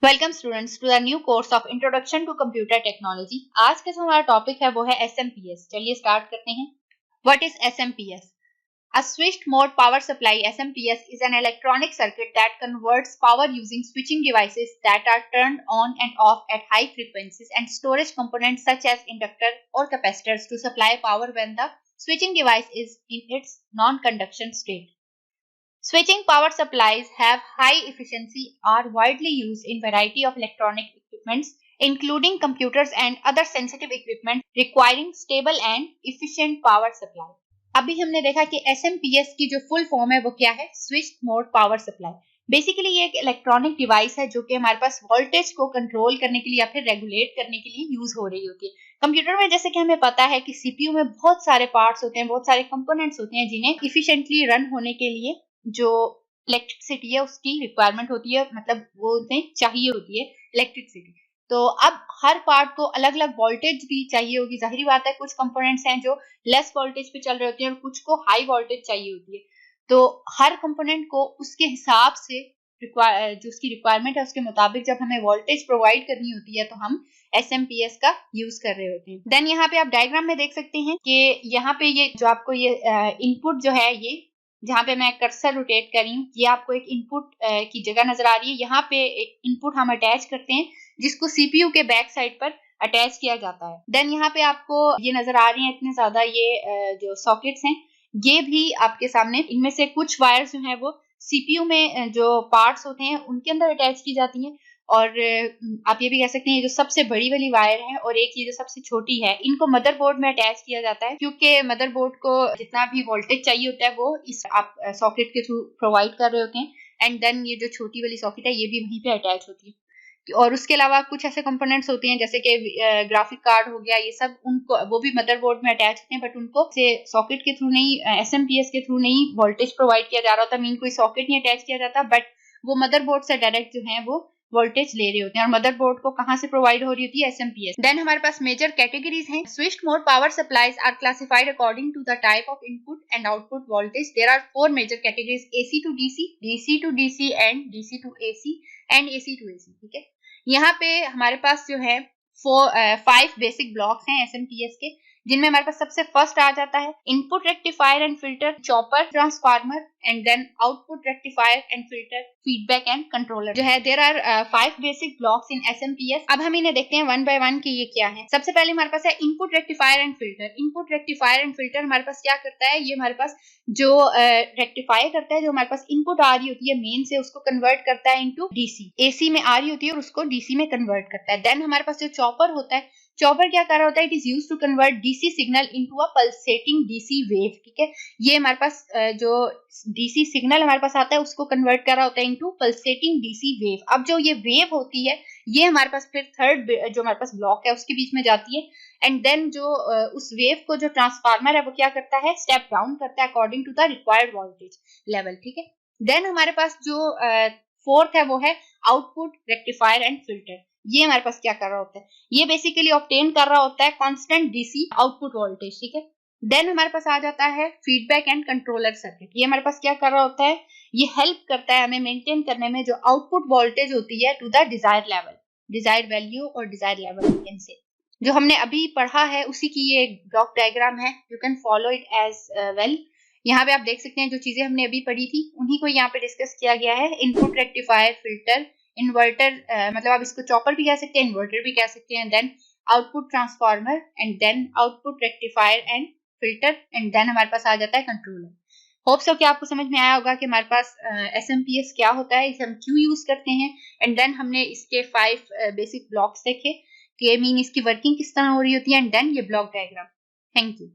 Welcome students to the new course of introduction to computer technology. आज का जो हमारा टॉपिक है वो है एसएमपीएस। चलिए स्टार्ट करते हैं। What is SMPS? A switched mode power supply (SMPS) is an electronic circuit that converts power using switching devices that are turned on and off at high frequencies and storage components such as inductor or capacitors to supply power when the switching device is in its non-conduction state. Switching power supplies have high efficiency, are widely used in variety of electronic equipments, including computers and other sensitive equipment requiring stable and efficient power supply. अभी हमने देखा कि SMPS की जो full form है वो क्या है? Switched mode power supply. Basically ये एक इलेक्ट्रॉनिक डिवाइस है जो कि हमारे पास वोल्टेज को कंट्रोल करने के लिए या फिर रेगुलेट करने के लिए यूज हो रही होती है। कंप्यूटर में जैसे कि हमें पता है कि सीपीयू में बहुत सारे पार्ट्स होते हैं, बहुत सारे कंपोनेंट्स होते हैं जिन्हें इफिशिएंटली रन होने के लिए जो इलेक्ट्रिसिटी है उसकी रिक्वायरमेंट होती है, मतलब वो उन्हें चाहिए होती है इलेक्ट्रिसिटी। तो अब हर पार्ट को अलग अलग वोल्टेज भी चाहिए होगी। जाहिर बात है कुछ कंपोनेंट्स हैं जो लेस वोल्टेज पे चल रहे होते हैं और कुछ को हाई वोल्टेज चाहिए होती है। तो हर कंपोनेंट को उसके हिसाब से जो उसकी रिक्वायरमेंट है उसके मुताबिक जब हमें वोल्टेज प्रोवाइड करनी होती है तो हम एसएमपीएस का यूज कर रहे होते हैं। देन यहाँ पे आप डायग्राम में देख सकते हैं कि यहाँ पे ये जो आपको ये इनपुट जो है, ये जहाँ पे मैं कर्सर रोटेट कर रही हूँ, ये आपको एक इनपुट की जगह नजर आ रही है। यहाँ पे एक इनपुट हम अटैच करते हैं जिसको सीपीयू के बैक साइड पर अटैच किया जाता है। देन यहाँ पे आपको ये नजर आ रही है इतने ज्यादा ये जो सॉकेट्स हैं, ये भी आपके सामने, इनमें से कुछ वायर्स जो है वो सीपीयू में जो पार्ट्स होते हैं उनके अंदर अटैच की जाती हैं, और आप ये भी कह सकते हैं ये जो सबसे बड़ी वाली वायर है और एक ये जो सबसे छोटी है, इनको मदरबोर्ड में अटैच किया जाता है क्योंकि मदरबोर्ड को जितना भी वोल्टेज चाहिए होता है वो इस आप सॉकेट के थ्रू प्रोवाइड कर रहे होते हैं। एंड देन ये जो छोटी वाली सॉकेट है ये भी वहीं पे अटैच होती है। और उसके अलावा कुछ ऐसे कंपोनेंट्स होते हैं जैसे कि ग्राफिक कार्ड हो गया, ये सब उनको वो भी मदरबोर्ड में अटैच होते हैं, बट उनको से सॉकेट के थ्रू नहीं, एसएमपीएस के थ्रू नहीं वोल्टेज प्रोवाइड किया जा रहा होता, मीन कोई सॉकेट नहीं अटैच किया जाता, बट वो मदरबोर्ड से डायरेक्ट जो है वो वोल्टेज ले रहे होते हैं। और मदरबोर्ड को कहां से प्रोवाइड हो रही होती है? एसएमपीएस। देन हमारे पास मेजर कैटेगरीज हैं। Switched mode power supplies are classified according to the type of input and output voltage. There are 4 major categories: AC to DC, DC to DC and DC to AC and AC to AC. ठीक है, यहाँ पे हमारे पास जो है 5 basic blocks हैं SMPS के, जिनमें हमारे पास सबसे फर्स्ट आ जाता है input rectifier and filter, chopper, transformer and then output rectifier and filter, feedback and controller जो है। There are 5 basic blocks in SMPS. अब हम इन्हें देखते हैं वन बाय वन कि ये क्या है। सबसे पहले हमारे पास है input rectifier and filter. Input rectifier and filter हमारे पास क्या करता है? ये हमारे पास जो रेक्टिफाई करता है, जो हमारे पास इनपुट आ रही होती है मेन से, उसको कन्वर्ट करता है इनटू डीसी, एसी में आ रही होती है और उसको डीसी में कन्वर्ट करता है। देन हमारे पास जो चॉपर होता है, चॉपर क्या कर रहा होता है? It is used to convert DC signal into a pulsating DC wave. ठीक है, ये हमारे पास जो डीसी सिग्नल हमारे पास आता है उसको कन्वर्ट कर रहा होता है इनटू पल्सेटिंग डीसी वेव। अब जो ये वेव होती है ये हमारे पास फिर थर्ड जो हमारे पास ब्लॉक है उसके बीच में जाती है, एंड देन जो उस वेव को जो ट्रांसफार्मर है वो क्या करता है? स्टेप डाउन करता है according to the required voltage level. ठीक है, देन हमारे पास जो फोर्थ है वो है आउटपुट रेक्टिफायर एंड फिल्टर। ये हमारे पास क्या कर रहा होता है? ये बेसिकली ऑब्टेन कर रहा होता है कांस्टेंट डीसी आउटपुट वोल्टेज। ठीक है, देन हमारे पास आ जाता है फीडबैक एंड कंट्रोलर सर्किट। ये हमारे पास क्या कर रहा होता है? ये हेल्प करता है हमें मेंटेन करने में जो आउटपुट वोल्टेज होती है to the desired level, desired value और डिजायर्ड लेवल से जो हमने अभी पढ़ा है उसी की ये ब्लॉक डायग्राम है। You can follow it as well. यहाँ पे आप देख सकते हैं जो चीजें हमने अभी पढ़ी थी उन्हीं को यहाँ पे डिस्कस किया गया है। इनपुट रेक्टिफायर, फिल्टर, इन्वर्टर, मतलब आप इसको चॉपर भी कह सकते हैं, इन्वर्टर भी कह सकते हैं, then output transformer and then output rectifier and filter, and then हमारे पास आ जाता है कंट्रोलर। होप सो कि आपको समझ में आया होगा कि हमारे पास एसएमपीएस क्या होता है, इसे हम क्यों यूज करते हैं, एंड देन हमने इसके 5 बेसिक ब्लॉक्स देखे कि मीन इसकी वर्किंग किस तरह हो रही होती है, एंड देन ये ब्लॉक डायग्राम। Thank you.